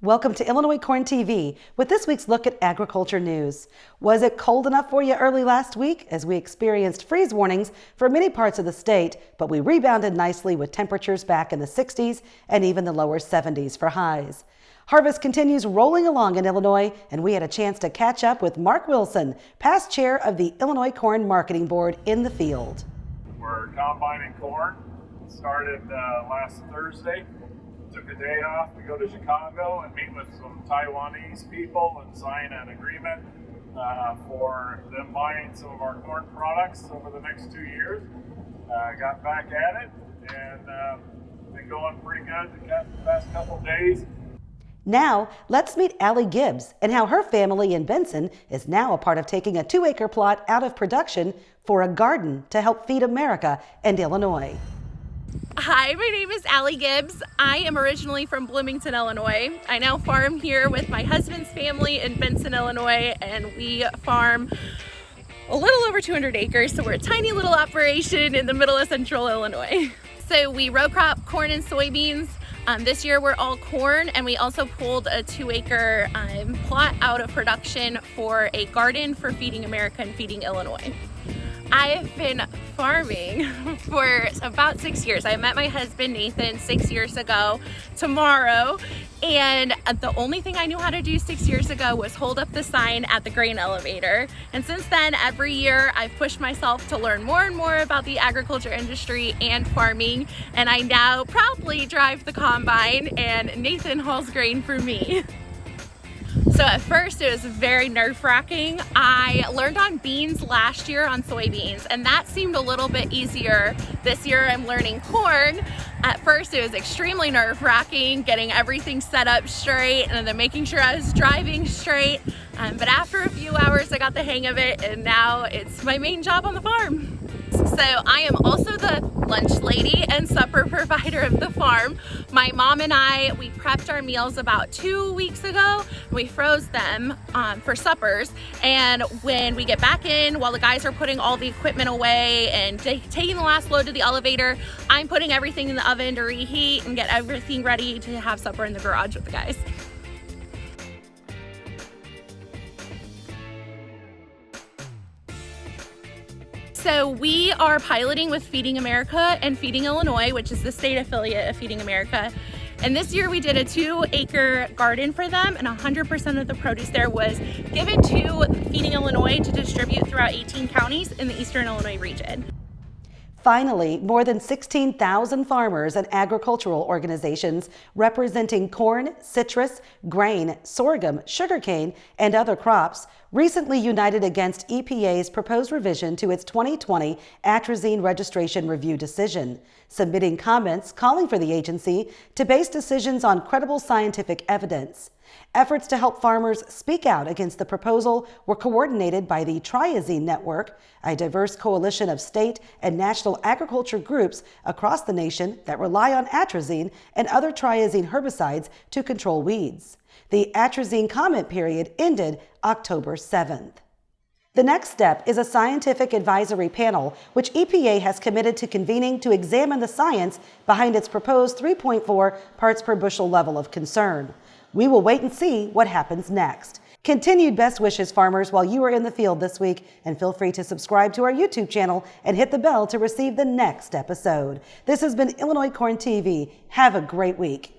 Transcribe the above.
Welcome to ILcornTV with this week's look at agriculture news. Was it cold enough for you early last week as we experienced freeze warnings for many parts of the state, but we rebounded nicely with temperatures back in the 60s and even the lower 70s for highs. Harvest continues rolling along in Illinois, and we had a chance to catch up with Mark Wilson, past chair of the Illinoiscorn Marketing Board, in the field. We're combining corn. Started last Thursday. Took a day off to go to Chicago and meet with some Taiwanese people and sign an agreement for them buying some of our corn products over the next 2 years. Got back at it and been going pretty good the past couple days. Now, let's meet Ali Gibbs and how her family in Benson is now a part of taking a 2-acre plot out of production for a garden to help feed America and Illinois. Hi, my name is Ali Gibbs. I am originally from Bloomington, Illinois. I now farm here with my husband's family in Benson, Illinois, and we farm a little over 200 acres, so we're a tiny little operation in the middle of central Illinois. So we row crop corn and soybeans. This year we're all corn, and we also pulled a 2-acre plot out of production for a garden for feeding America and feeding Illinois. I've been farming for about 6 years. I met my husband Nathan 6 years ago tomorrow, and the only thing I knew how to do 6 years ago was hold up the sign at the grain elevator. And since then, every year I've pushed myself to learn more and more about the agriculture industry and farming, and I now proudly drive the combine, and Nathan hauls grain for me. So at first it was very nerve-wracking. I learned on beans last year on soybeans, and that seemed a little bit easier. This year I'm learning corn. At first it was extremely nerve-wracking, getting everything set up straight and then making sure I was driving straight. But after a few hours I got the hang of it, and now it's my main job on the farm. So I am also the lunch lady and supper provider of the farm. My mom and we prepped our meals about 2 weeks ago. We froze them for suppers, and when we get back in, while the guys are putting all the equipment away and taking the last load to the elevator, I'm putting everything in the oven to reheat and get everything ready to have supper in the garage with the guys. So we are piloting with Feeding America and Feeding Illinois, which is the state affiliate of Feeding America. And this year we did a 2-acre garden for them, and 100% of the produce there was given to Feeding Illinois to distribute throughout 18 counties in the Eastern Illinois region. Finally, more than 16,000 farmers and agricultural organizations representing corn, citrus, grain, sorghum, sugarcane, and other crops recently united against EPA's proposed revision to its 2020 atrazine registration review decision, submitting comments calling for the agency to base decisions on credible scientific evidence. Efforts to help farmers speak out against the proposal were coordinated by the Atrizine Network, a diverse coalition of state and national agriculture groups across the nation that rely on atrazine and other triazine herbicides to control weeds. The atrazine comment period ended October 7th. The next step is a scientific advisory panel, which EPA has committed to convening to examine the science behind its proposed 3.4 parts per bushel level of concern. We will wait and see what happens next. Continued best wishes, farmers, while you are in the field this week, and feel free to subscribe to our YouTube channel and hit the bell to receive the next episode. This has been ILcornTV. Have a great week.